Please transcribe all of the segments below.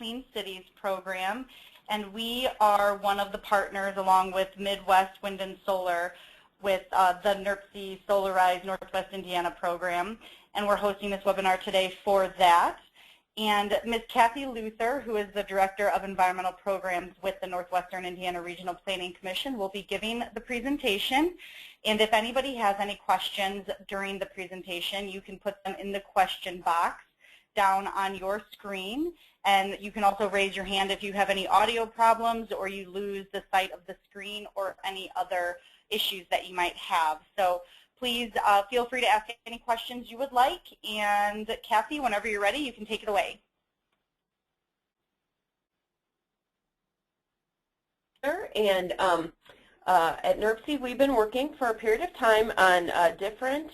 Clean Cities program, and we are one of the partners along with Midwest Wind and Solar with the NIRPC Solarize Northwest Indiana program, and we're hosting this webinar today for that. And Ms. Kathy Luther, who is the Director of Environmental Programs with the Northwestern Indiana Regional Planning Commission, will be giving the presentation. And if anybody has any questions during the presentation, you can put them in the question box down on your screen. And you can also raise your hand if you have any audio problems or you lose the sight of the screen or any other issues that you might have. So please feel free to ask any questions you would like. And Kathy, whenever you're ready, you can take it away. And at NIRPC, we've been working for a period of time on different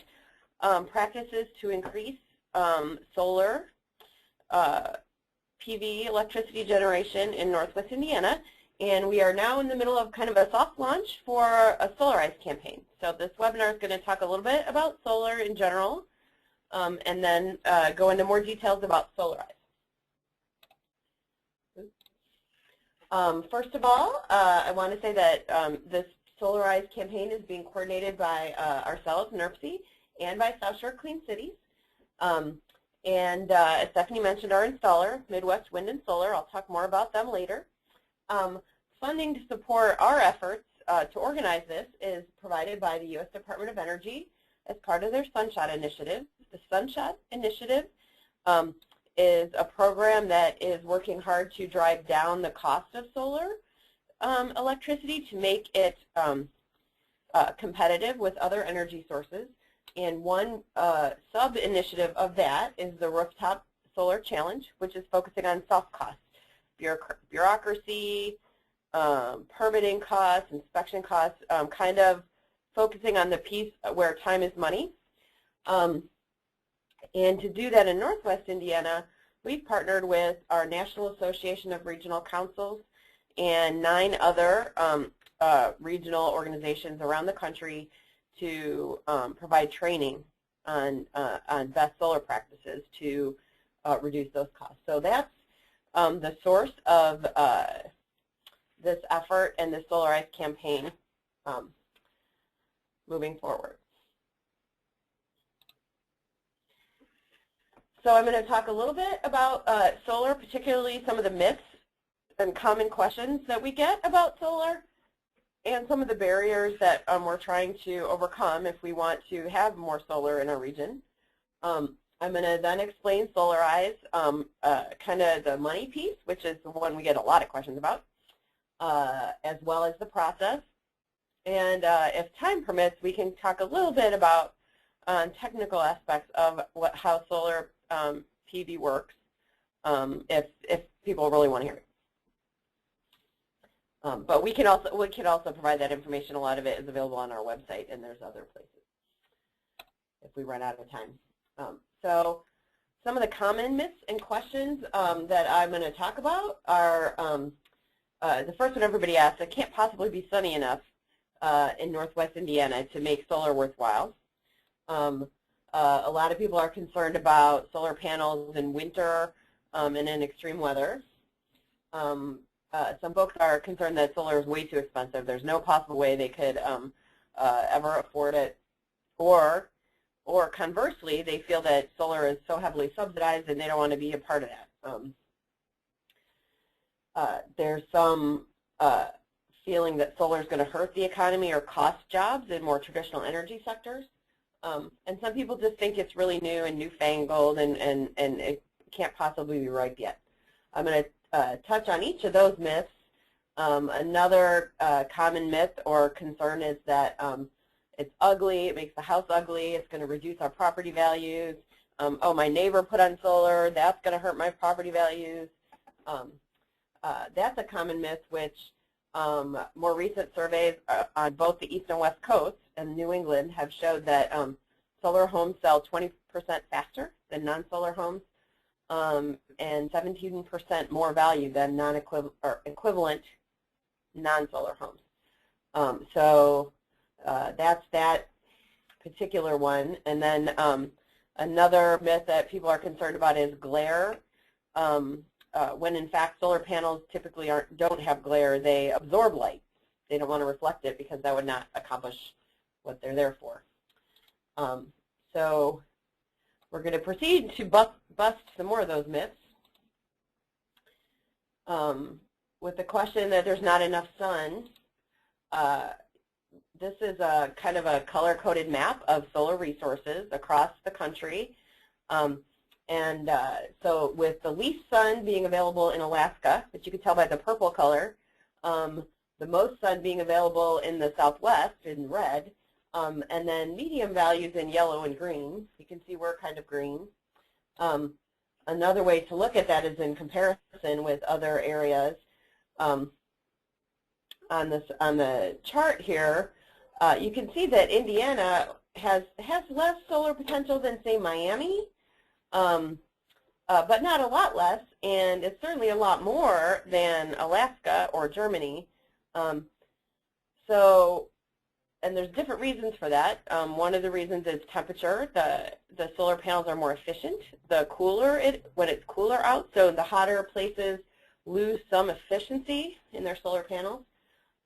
practices to increase solar PV electricity generation in Northwest Indiana. And we are now in the middle of kind of a soft launch for a Solarize campaign. So this webinar is going to talk a little bit about solar in general, and then go into more details about Solarize. First of all, I want to say that this Solarize campaign is being coordinated by ourselves, NIRPC, and by South Shore Clean Cities. As Stephanie mentioned, our installer, Midwest Wind and Solar. I'll talk more about them later. Funding to support our efforts to organize this is provided by the U.S. Department of Energy as part of their Sunshot Initiative. The Sunshot Initiative is a program that is working hard to drive down the cost of solar electricity to make it competitive with other energy sources. And one sub-initiative of that is the Rooftop Solar Challenge, which is focusing on soft costs, bureaucracy, permitting costs, inspection costs, kind of focusing on the piece where time is money. And to do that in Northwest Indiana, we've partnered with our National Association of Regional Councils and 9 other regional organizations around the country to provide training on best solar practices to reduce those costs. So that's the source of this effort and the Solarize campaign moving forward. So I'm going to talk a little bit about solar, particularly some of the myths and common questions that we get about solar and some of the barriers that we're trying to overcome if we want to have more solar in our region. I'm going to then explain Solarize, kind of the money piece, which is the one we get a lot of questions about, as well as the process. And if time permits, we can talk a little bit about technical aspects of how solar PV works, if people really want to hear it. But we can also provide that information. A lot of it is available on our website, and there's other places if we run out of time. So some of the common myths and questions that I'm going to talk about are the first one everybody asks: it can't possibly be sunny enough in Northwest Indiana to make solar worthwhile. A lot of people are concerned about solar panels in winter and in extreme weather. Some folks are concerned that solar is way too expensive. There's no possible way they could ever afford it, or conversely, they feel that solar is so heavily subsidized and they don't want to be a part of that. There's some feeling that solar is going to hurt the economy or cost jobs in more traditional energy sectors. And some people just think it's really new and newfangled and it can't possibly be ripe yet. I'm going to touch on each of those myths. Another common myth or concern is that it's ugly, it makes the house ugly, it's going to reduce our property values. Oh, my neighbor put on solar, that's going to hurt my property values. That's a common myth, which more recent surveys on both the East and West Coasts and New England have showed that solar homes sell 20% faster than non-solar homes and 17% more value than equivalent non-solar homes. So that's that particular one. And then another myth that people are concerned about is glare. when in fact solar panels typically don't have glare. They absorb light. They don't want to reflect it because that would not accomplish what they're there for. So we're going to proceed to bust some more of those myths with the question that there's not enough sun. This is a kind of a color-coded map of solar resources across the country. So with the least sun being available in Alaska, which you can tell by the purple color, the most sun being available in the Southwest in red, and then medium values in yellow and green. You can see we're kind of green. Another way to look at that is in comparison with other areas. On the chart here, you can see that Indiana has less solar potential than, say, Miami, but not a lot less, and it's certainly a lot more than Alaska or Germany. And there's different reasons for that. One of the reasons is temperature. The solar panels are more efficient when it's cooler out, so the hotter places lose some efficiency in their solar panels.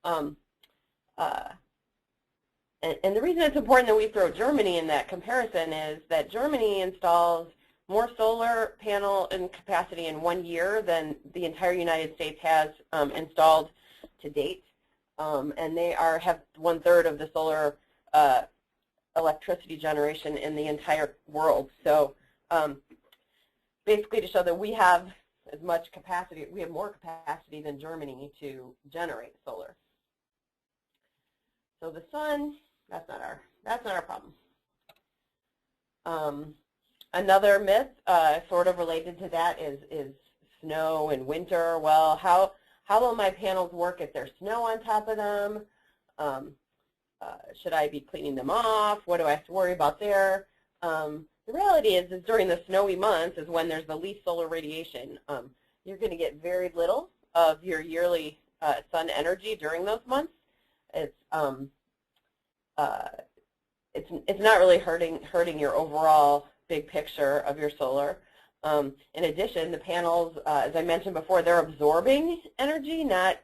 And the reason it's important that we throw Germany in that comparison is that Germany installs more solar panel in capacity in 1 year than the entire United States has installed to date. And they have 1/3 of the solar electricity generation in the entire world. So basically to show that we have as much capacity, we have more capacity than Germany to generate solar. So the sun, that's not our problem. Another myth sort of related to that is snow and winter. Well, how will my panels work if there's snow on top of them? Should I be cleaning them off? What do I have to worry about there? The reality is during the snowy months is when there's the least solar radiation. You're going to get very little of your yearly sun energy during those months. It's not really hurting your overall big picture of your solar. In addition, the panels, as I mentioned before, they're absorbing energy, not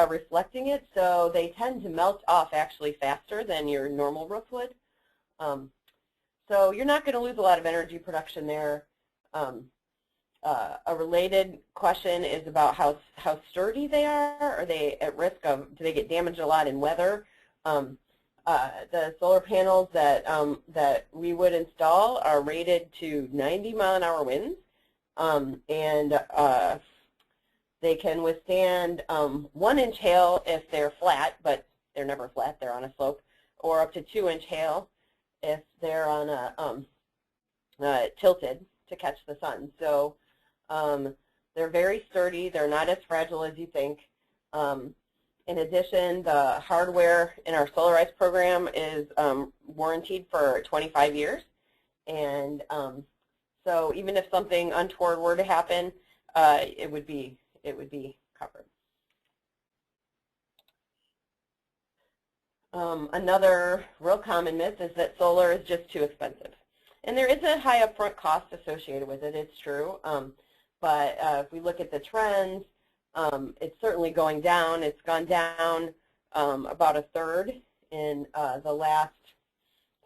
reflecting it, so they tend to melt off actually faster than your normal roof would. So you're not going to lose a lot of energy production there. A related question is about how sturdy they are. Are they at risk of, do they get damaged a lot in weather? The solar panels that we would install are rated to 90-mile-an-hour winds, and they can withstand 1-inch hail if they're flat, but they're never flat, they're on a slope, or up to 2-inch hail if they're on a tilted to catch the sun. So they're very sturdy, they're not as fragile as you think. In addition, the hardware in our Solarize program is warranted for 25 years, and so even if something untoward were to happen, it would be covered. Another real common myth is that solar is just too expensive, and there is a high upfront cost associated with it. It's true, but if we look at the trends, it's certainly going down. It's gone down about 1/3 in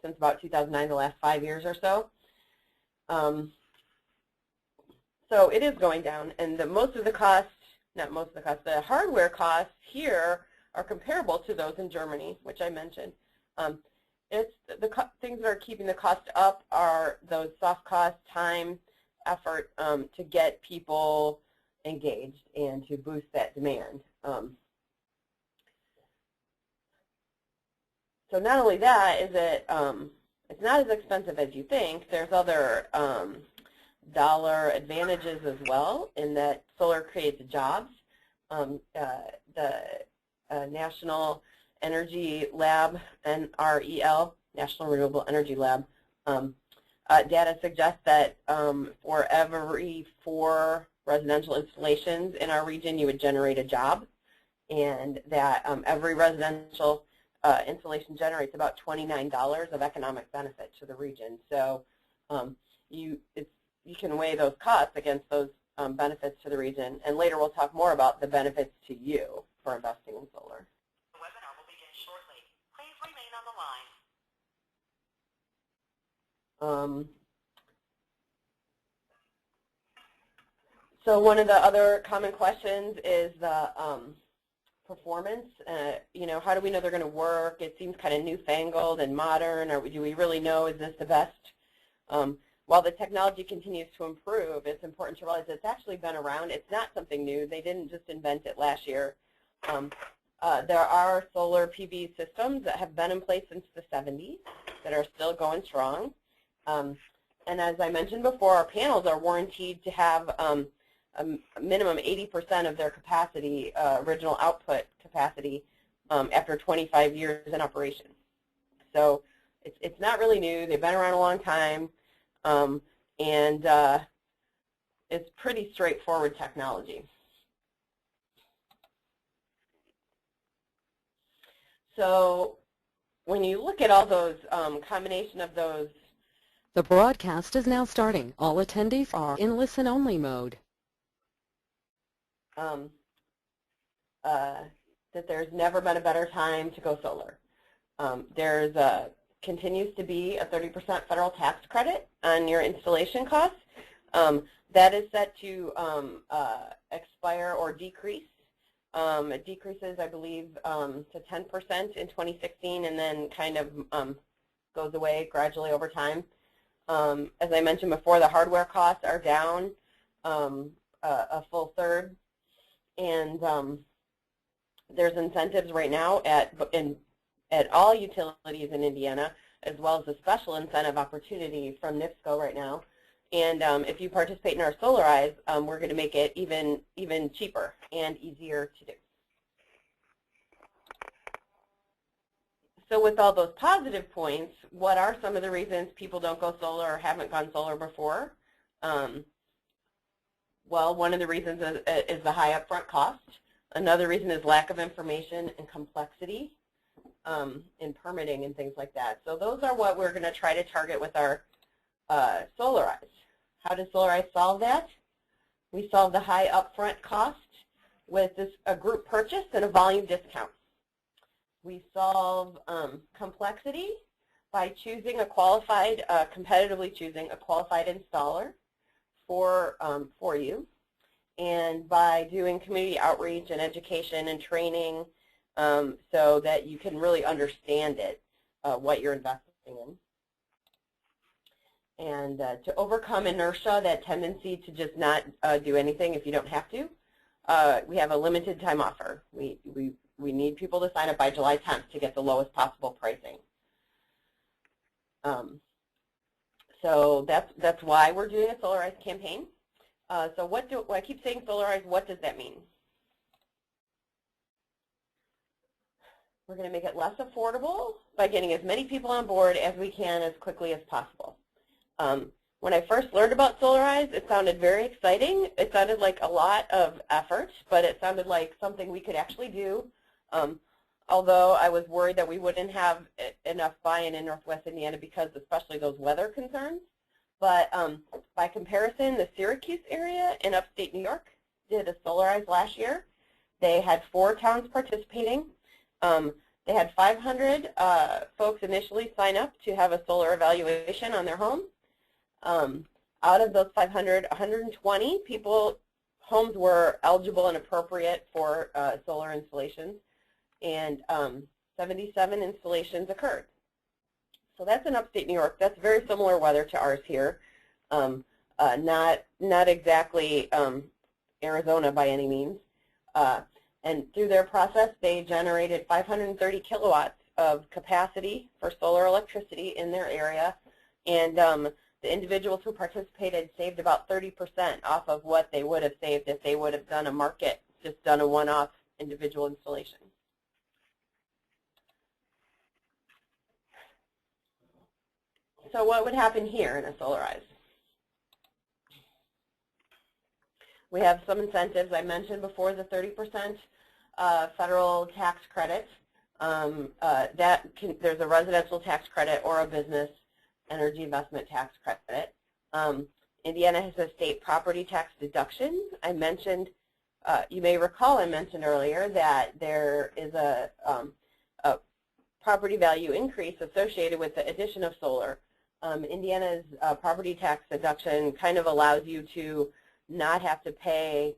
since about 2009, the last 5 years or so. So it is going down, and the hardware costs here are comparable to those in Germany, which I mentioned. Things that are keeping the cost up are those soft costs, time, effort to get people engaged and to boost that demand. So not only that is it's not as expensive as you think. There's other dollar advantages as well in that solar creates jobs. The National Energy Lab, NREL, National Renewable Energy Lab, data suggests that for every 4 residential installations in our region, you would generate a job, and that every residential installation generates about $29 of economic benefit to the region. So you can weigh those costs against those benefits to the region. And later we'll talk more about the benefits to you for investing in solar. The webinar will begin shortly. Please remain on the line. So one of the other common questions is the performance. You know, how do we know they're going to work? It seems kind of newfangled and modern. Or do we really know, is this the best? While the technology continues to improve, it's important to realize it's actually been around. It's not something new. They didn't just invent it last year. There are solar PV systems that have been in place since the 70s that are still going strong. And as I mentioned before, our panels are warranted to have a minimum 80% of their capacity, original output capacity, after 25 years in operation. So it's not really new. They've been around a long time, and it's pretty straightforward technology. So when you look at all those combination of those. The broadcast is now starting. All attendees are in listen-only mode. That there's never been a better time to go solar. There's continues to be a 30% federal tax credit on your installation costs. That is set to expire or decrease. It decreases, I believe, to 10% in 2016 and then kind of goes away gradually over time. As I mentioned before, the hardware costs are down a full third. And there's incentives right now at all utilities in Indiana, as well as a special incentive opportunity from NIPSCO right now. And if you participate in our Solarize, we're going to make it even cheaper and easier to do. So with all those positive points, what are some of the reasons people don't go solar or haven't gone solar before? Well, one of the reasons is the high upfront cost. Another reason is lack of information and complexity in permitting and things like that. So those are what we're going to try to target with our Solarize. How does Solarize solve that? We solve the high upfront cost with a group purchase and a volume discount. We solve complexity by choosing a qualified, competitively choosing a qualified installer for you, and by doing community outreach and education and training so that you can really understand it, what you're investing in. And to overcome inertia, that tendency to just not do anything if you don't have to, we have a limited time offer. We need people to sign up by July 10th to get the lowest possible pricing. So that's why we're doing a Solarize campaign. So I keep saying Solarize, what does that mean? We're going to make it less affordable by getting as many people on board as we can as quickly as possible. When I first learned about Solarize, it sounded very exciting. It sounded like a lot of effort, but it sounded like something we could actually do. Although I was worried that we wouldn't have enough buy-in in Northwest Indiana because especially those weather concerns. But by comparison, the Syracuse area in upstate New York did a Solarize last year. They had 4 towns participating. They had 500 folks initially sign up to have a solar evaluation on their home. Out of those 500, 120 homes were eligible and appropriate for solar installations, and 77 installations occurred. So that's in upstate New York. That's very similar weather to ours here. Not exactly Arizona by any means. And through their process, they generated 530 kilowatts of capacity for solar electricity in their area. And the individuals who participated saved about 30% off of what they would have saved if they would have done a market, just done a one-off individual installation. So what would happen here in a Solarize? We have some incentives. I mentioned before the 30% federal tax credit. There's a residential tax credit or a business energy investment tax credit. Indiana has a state property tax deduction. I mentioned, you may recall I mentioned earlier that there is a property value increase associated with the addition of solar. Indiana's property tax deduction kind of allows you to not have to pay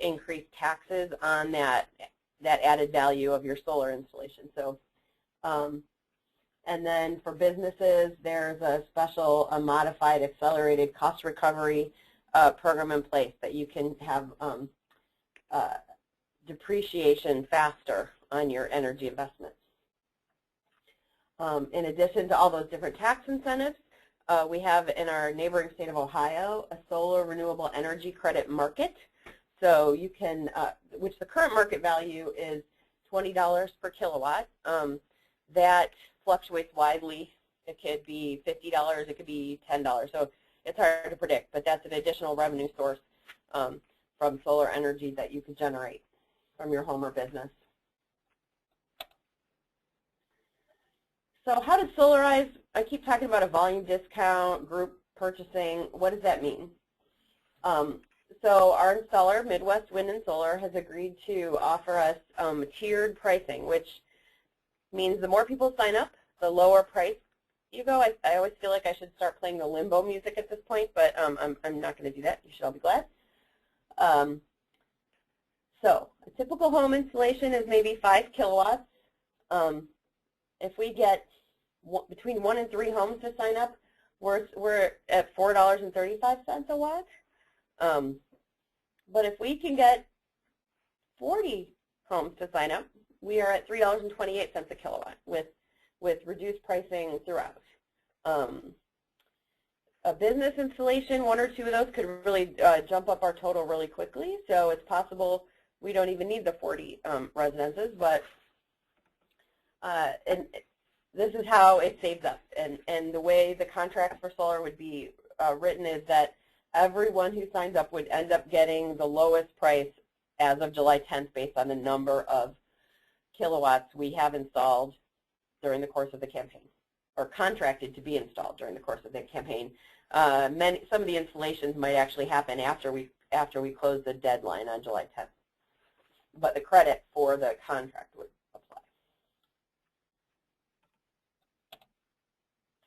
increased taxes on that added value of your solar installation. So, and then for businesses, there's a special modified accelerated cost recovery program in place that you can have depreciation faster on your energy investments. In addition to all those different tax incentives, we have in our neighboring state of Ohio a solar renewable energy credit market. So you can, which the current market value is $20 per kilowatt. That fluctuates widely. It could be $50, it could be $10. So it's hard to predict, but that's an additional revenue source from solar energy that you could generate from your home or business. So how does Solarize, I keep talking about a volume discount, group purchasing, what does that mean? So our installer, Midwest Wind and Solar, has agreed to offer us tiered pricing, which means the more people sign up, the lower price you go. I always feel like I should start playing the limbo music at this point, but I'm not going to do that. You should all be glad. So a typical home installation is maybe 5 kilowatts. If we get between 1 and 3 homes to sign up, we're at $4.35 a watt. But if we can get 40 homes to sign up, we are at $3.28 a kilowatt with reduced pricing throughout. A business installation, 1 or 2 of those could really jump up our total really quickly. So it's possible we don't even need the 40 residences, but and this is how it saves us. And the way the contracts for solar would be written is that everyone who signs up would end up getting the lowest price as of July 10th based on the number of kilowatts we have installed during the course of the campaign, or contracted to be installed during the course of the campaign. Some of the installations might actually happen after we close the deadline on July 10th, but the credit for the contract would apply.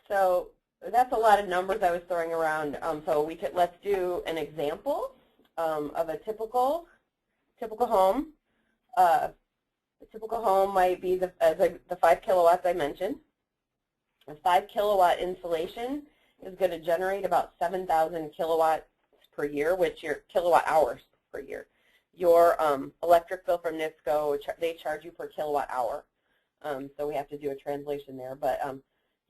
So that's a lot of numbers I was throwing around. So let's do an example of a typical home. A typical home might be the 5 kilowatts I mentioned. A 5 kilowatt installation is going to generate about 7,000 kilowatts per year, which your kilowatt hours per year. Your electric bill from NIPSCO, they charge you per kilowatt hour. So we have to do a translation there. But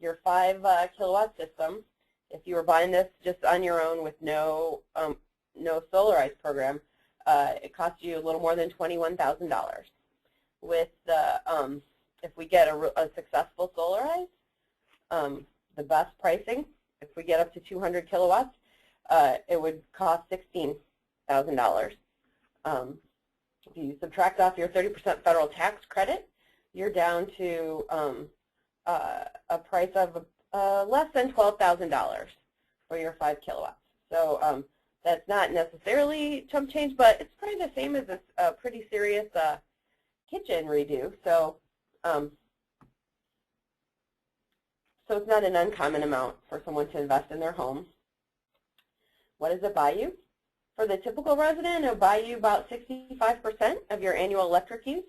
your 5 kilowatt system, if you were buying this just on your own with no Solarize program, it costs you a little more than $21,000. With the if we get a successful Solarize, the best pricing, if we get up to 200 kilowatts, it would cost $16,000. If you subtract off your 30% federal tax credit, you're down to a price of less than $12,000 for your 5 kilowatts. So that's not necessarily chump change, but it's probably the same as a pretty serious kitchen redo. So so it's not an uncommon amount for someone to invest in their home. What does it buy you? For the typical resident, it'll buy you about 65% of your annual electric use,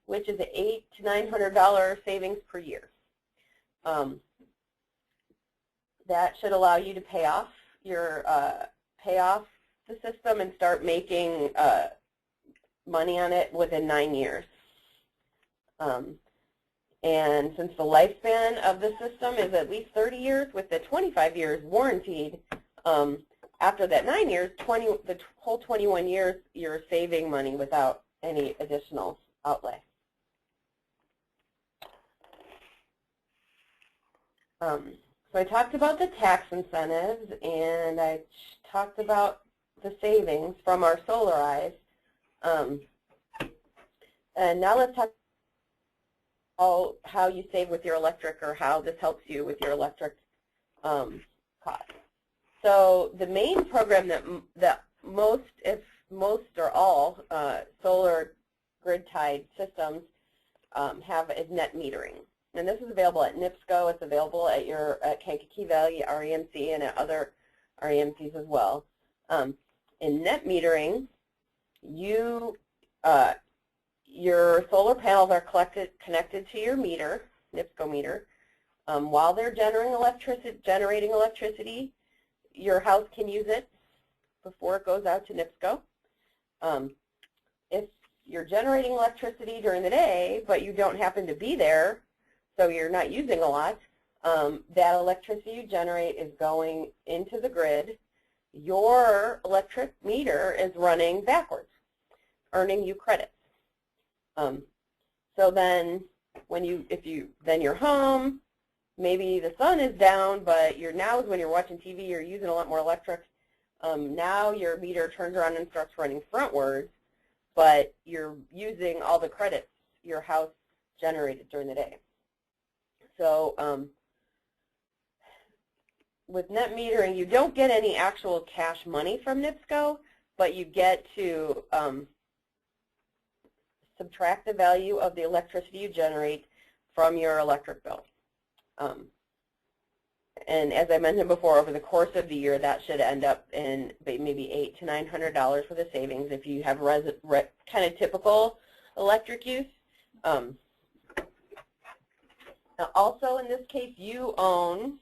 which is an $800 to $900 savings per year. That should allow you to pay off the system and start making money on it within 9 years. And since the lifespan of the system is at least 30 years with the 25 years warranted, after that 9 years, the whole 21 years, you're saving money without any additional outlay. So I talked about the tax incentives, and I talked about the savings from our Solarize. And now let's talk about how you save with your electric, or how this helps you with your electric costs. So the main program that most, if most or all, solar grid-tied systems have is net metering. And this is available at NIPSCO. It's available at Kankakee Valley REMC and at other REMCs as well. In net metering, your solar panels are connected to your meter, NIPSCO meter. While they're generating electricity, your house can use it before it goes out to NIPSCO. If you're generating electricity during the day, but you don't happen to be there, so you're not using a lot, that electricity you generate is going into the grid. Your electric meter is running backwards, earning you credits. So then, then you're home. Maybe the sun is down, but now is when you're watching TV, you're using a lot more electric. Now your meter turns around and starts running frontwards, but you're using all the credits your house generated during the day. So with net metering, you don't get any actual cash money from NIPSCO, but you get to subtract the value of the electricity you generate from your electric bill. And as I mentioned before, over the course of the year, that should end up in maybe $800 to $900 for the savings if you have kind of typical electric use. Now also, in this case, you own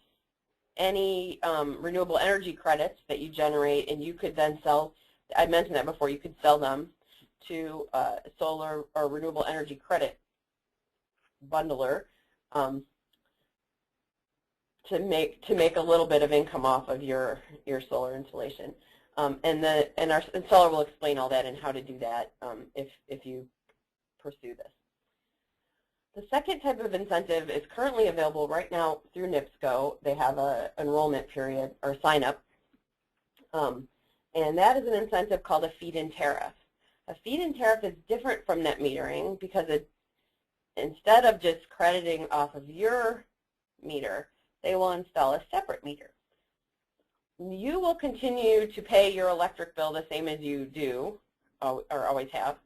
any renewable energy credits that you generate, and you could then sell. I mentioned that before. You could sell them to a solar or renewable energy credit bundler. To make a little bit of income off of your solar installation, and Solar will explain all that and how to do that if you pursue this. The second type of incentive is currently available right now through NIPSCO. They have an enrollment period or sign up, and that is an incentive called a feed-in tariff. A feed-in tariff is different from net metering because instead of just crediting off of your meter, they will install a separate meter. You will continue to pay your electric bill the same as you do, or always have,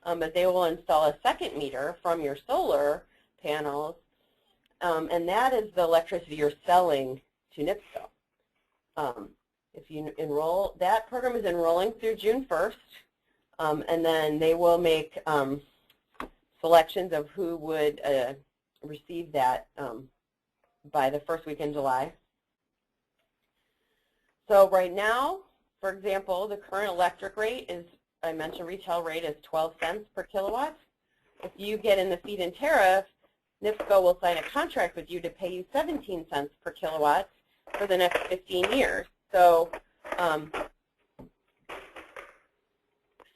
but they will install a second meter from your solar panels, and that is the electricity you're selling to NIPSCO. If you enroll, that program is enrolling through June 1st, and then they will make selections of who would receive that by the first week in July. So right now, for example, the current electric rate is, I mentioned retail rate is 12 cents per kilowatt. If you get in the feed-in tariff, NIPSCO will sign a contract with you to pay you 17 cents per kilowatt for the next 15 years. So,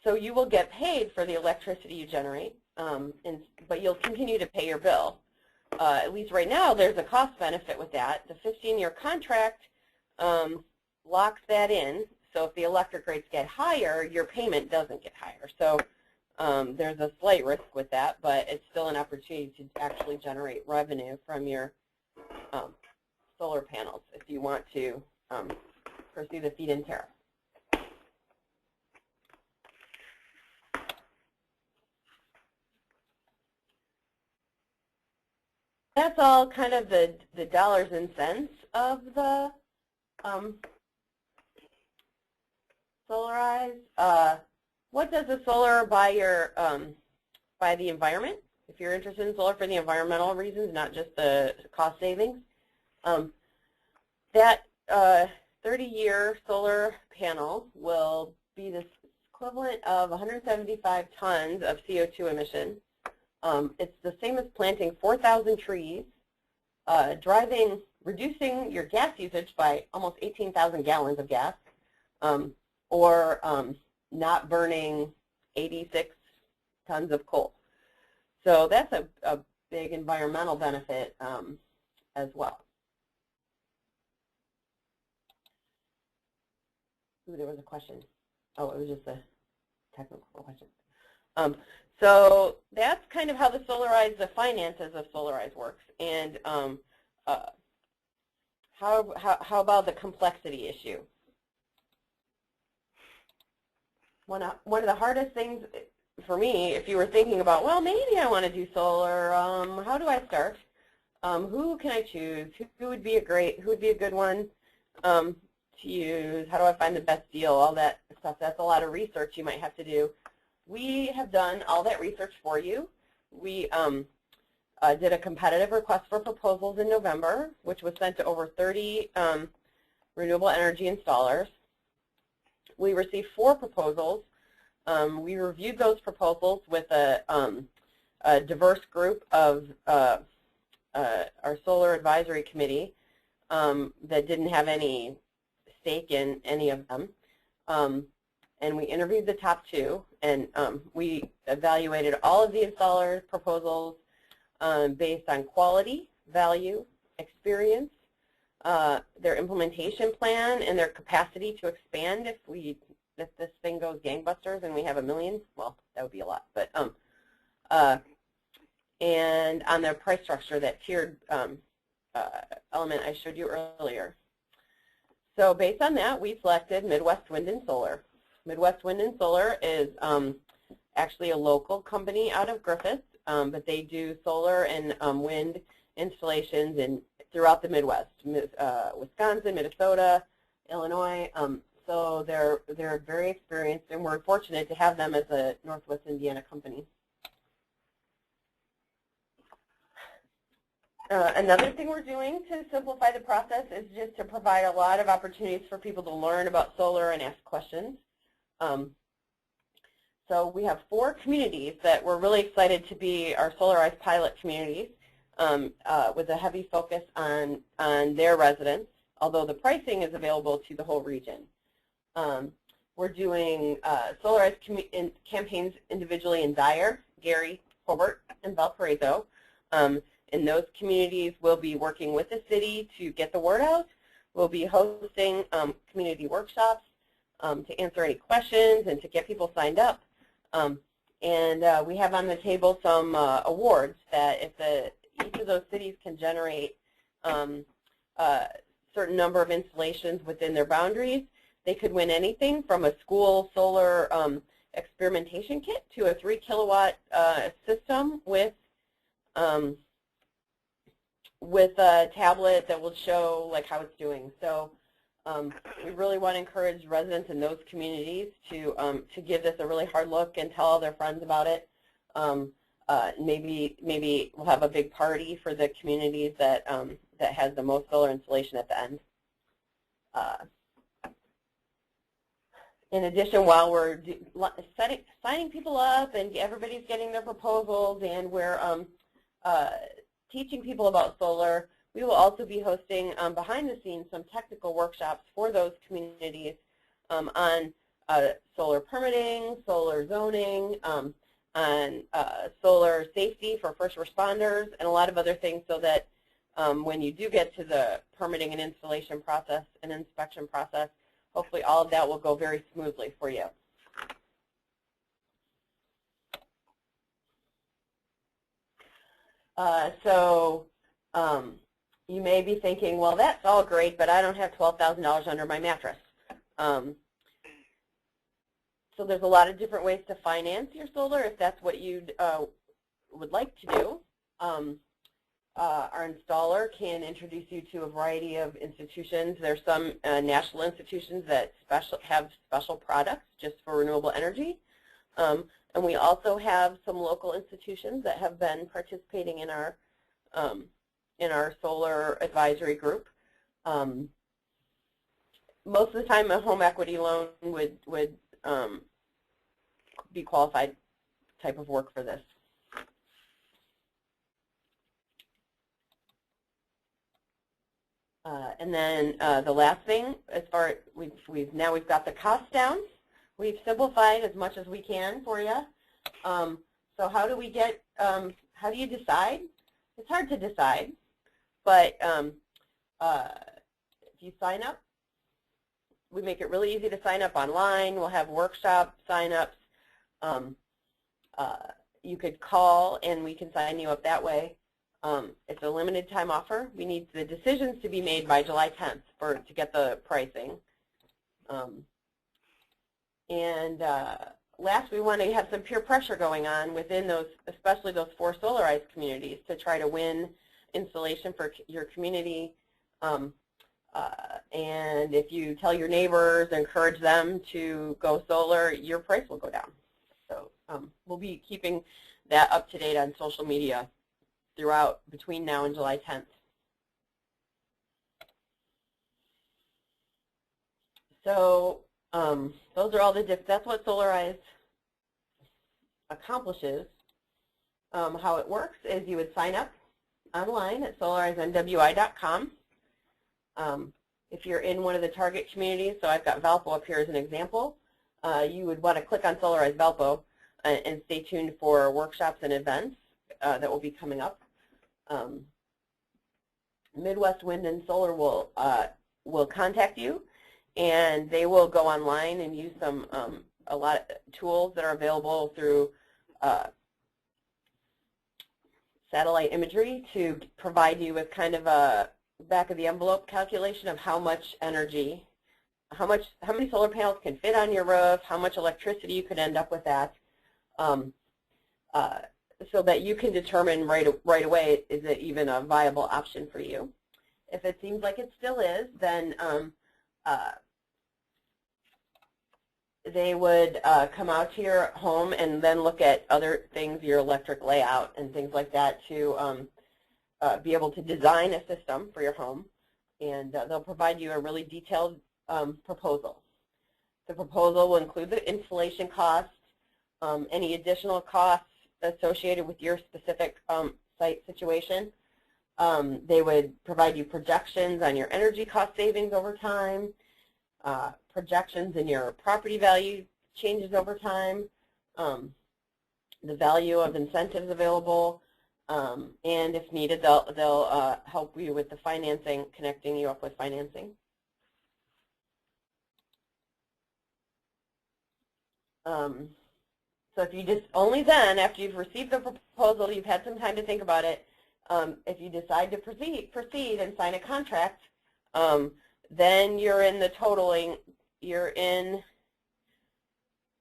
so you will get paid for the electricity you generate, but you'll continue to pay your bill. At least right now, there's a cost benefit with that. The 15-year contract locks that in, so if the electric rates get higher, your payment doesn't get higher. So there's a slight risk with that, but it's still an opportunity to actually generate revenue from your solar panels if you want to pursue the feed-in tariff. That's all kind of the dollars and cents of the Solarize. What does the solar buy the environment? If you're interested in solar for the environmental reasons, not just the cost savings, that 30-year solar panel will be the equivalent of 175 tons of CO2 emissions. It's the same as planting 4,000 trees, reducing your gas usage by almost 18,000 gallons of gas, or not burning 86 tons of coal. So that's a big environmental benefit as well. Ooh, there was a question. Oh, it was just a technical question. So that's kind of how the finances of Solarize works, and how about the complexity issue? One of the hardest things for me, if you were thinking about, well, maybe I want to do solar, how do I start? Who can I choose? Who would be a good one to use? How do I find the best deal? All that stuff. That's a lot of research you might have to do. We have done all that research for you. We did a competitive request for proposals in November, which was sent to over 30 renewable energy installers. We received 4 proposals. We reviewed those proposals with a diverse group of our Solar Advisory Committee that didn't have any stake in any of them. And we interviewed the top 2, and we evaluated all of the installers' proposals based on quality, value, experience, their implementation plan, and their capacity to expand if this thing goes gangbusters and we have 1 million. Well, that would be a lot, but and on their price structure, that tiered element I showed you earlier. So based on that, we selected Midwest Wind and Solar. Midwest Wind and Solar is actually a local company out of Griffith, but they do solar and wind installations throughout the Midwest, Wisconsin, Minnesota, Illinois. So they're very experienced, and we're fortunate to have them as a Northwest Indiana company. Another thing we're doing to simplify the process is just to provide a lot of opportunities for people to learn about solar and ask questions. So we have 4 communities that we're really excited to be our Solarize pilot communities with a heavy focus on their residents, although the pricing is available to the whole region. We're doing Solarize campaigns individually in Dyer, Gary, Hobart, and Valparaiso. In those communities, we'll be working with the city to get the word out. We'll be hosting community workshops to answer any questions and to get people signed up. And we have on the table some awards that if each of those cities can generate a certain number of installations within their boundaries, they could win anything from a school solar experimentation kit to a 3-kilowatt system with a tablet that will show like how it's doing. So we really want to encourage residents in those communities to give this a really hard look and tell all their friends about it. Maybe we'll have a big party for the communities that that has the most solar installation at the end. In addition, while we're signing people up and everybody's getting their proposals and we're teaching people about solar, we will also be hosting behind the scenes some technical workshops for those communities on solar permitting, solar zoning, on solar safety for first responders, and a lot of other things so that when you do get to the permitting and installation process and inspection process, hopefully all of that will go very smoothly for you. You may be thinking, well, that's all great, but I don't have $12,000 under my mattress. So there's a lot of different ways to finance your solar if that's what you would like to do. Our installer can introduce you to a variety of institutions. There's some national institutions that have special products just for renewable energy. And we also have some local institutions that have been participating in our solar advisory group. Most of the time, a home equity loan would be qualified type of work for this. And then the last thing, as far as we've got the cost down. We've simplified as much as we can for you. So how do we get? How do you decide? It's hard to decide, but if you sign up, we make it really easy to sign up online. We'll have workshop sign-ups. You could call, and we can sign you up that way. It's a limited time offer. We need the decisions to be made by July 10th to get the pricing. Last, we want to have some peer pressure going on within those, especially those 4 Solarize communities, to try to win installation for your community. And if you tell your neighbors, encourage them to go solar, your price will go down. So we'll be keeping that up to date on social media throughout between now and July 10th. So those are all the that's what Solarize accomplishes. How it works is you would sign up online at solarizenwi.com. If you're in one of the target communities, so I've got Valpo up here as an example, you would want to click on Solarize Valpo and stay tuned for workshops and events that will be coming up. Midwest Wind and Solar will contact you, and they will go online and use some a lot of tools that are available through satellite imagery to provide you with kind of a back of the envelope calculation of how much energy, how many solar panels can fit on your roof, how much electricity you could end up with that, so that you can determine right away, is it even a viable option for you. If it seems like it still is, then they would come out to your home and then look at other things, your electric layout and things like that, to be able to design a system for your home, and they'll provide you a really detailed proposal. The proposal will include the installation costs, any additional costs associated with your specific site situation. They would provide you projections on your energy cost savings over time, projections in your property value changes over time, the value of incentives available, and if needed, they'll help you with the financing, connecting you up with financing. So if you just, only then, after you've received the proposal, you've had some time to think about it, if you decide to proceed and sign a contract, then you're in the totaling, you're in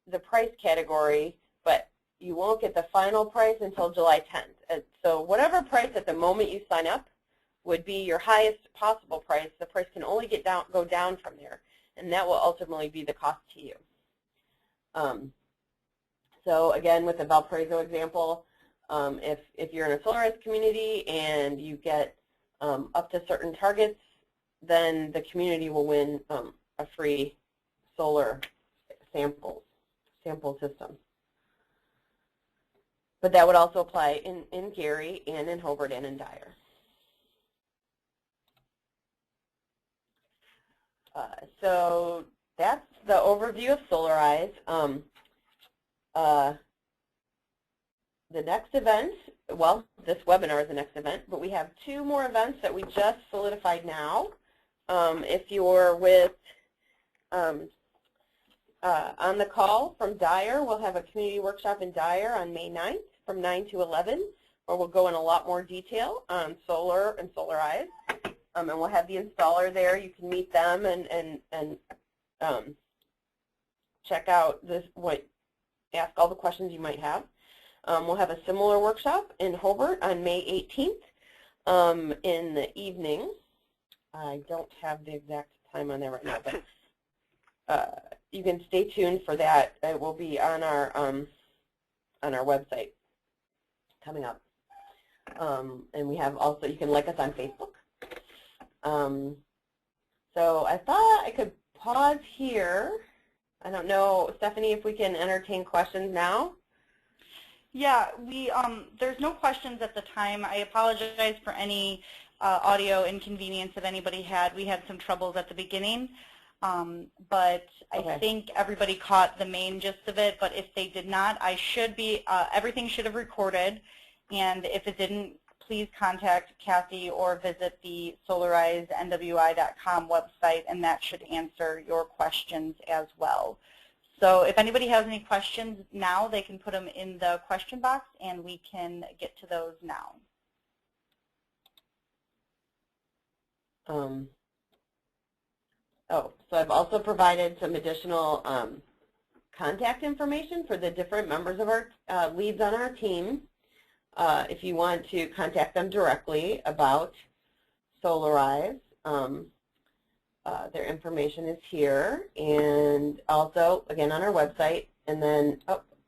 the price category, but you won't get the final price until July 10th. So whatever price at the moment you sign up would be your highest possible price. The price can only go down from there, and that will ultimately be the cost to you. So again, with the Valparaiso example, if you're in a Solarize community and you get up to certain targets, then the community will win a free solar sample system. But that would also apply in Gary and in Hobart and in Dyer. So that's the overview of Solarize. The next event, well, this webinar is the next event, but we have 2 more events that we just solidified now. If you're with on the call from Dyer, we'll have a community workshop in Dyer on May 9th from 9 to 11, where we'll go in a lot more detail on solar and Solarize. And we'll have the installer there. You can meet them and check out ask all the questions you might have. We'll have a similar workshop in Hobart on May 18th in the evening. I don't have the exact time on there right now, but you can stay tuned for that. It will be on our website coming up. And we have also, you can like us on Facebook. So I thought I could pause here. I don't know, Stephanie, if we can entertain questions now. Yeah, there's no questions at the time. I apologize for any audio inconvenience that anybody had. We had some troubles at the beginning, but I think everybody caught the main gist of it. But if they did not, everything should have recorded. And if it didn't, please contact Kathy or visit the solarizenwi.com website, and that should answer your questions as well. So if anybody has any questions now, they can put them in the question box, and we can get to those now. So I've also provided some additional contact information for the different members of our leads on our team. If you want to contact them directly about Solarize, their information is here, and also, again, on our website. And then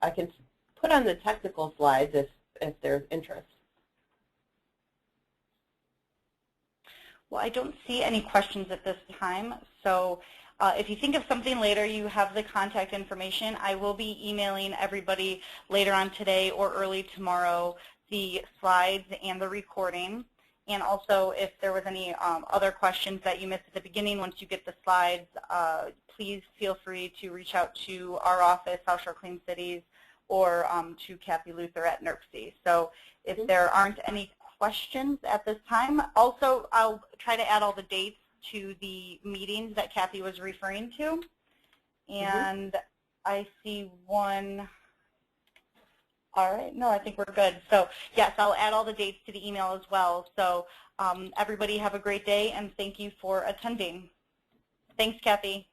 I can put on the technical slides if there's interest. Well, I don't see any questions at this time, so if you think of something later, you have the contact information. I will be emailing everybody later on today or early tomorrow the slides and the recording. And also, if there was any other questions that you missed at the beginning, once you get the slides, please feel free to reach out to our office, South Shore Clean Cities, or to Kathy Luther at NIRPC. So if there aren't any questions at this time, also I'll try to add all the dates to the meetings that Kathy was referring to. And I see one. All right. No, I think we're good. So, yes, I'll add all the dates to the email as well. So everybody have a great day, and thank you for attending. Thanks, Kathy.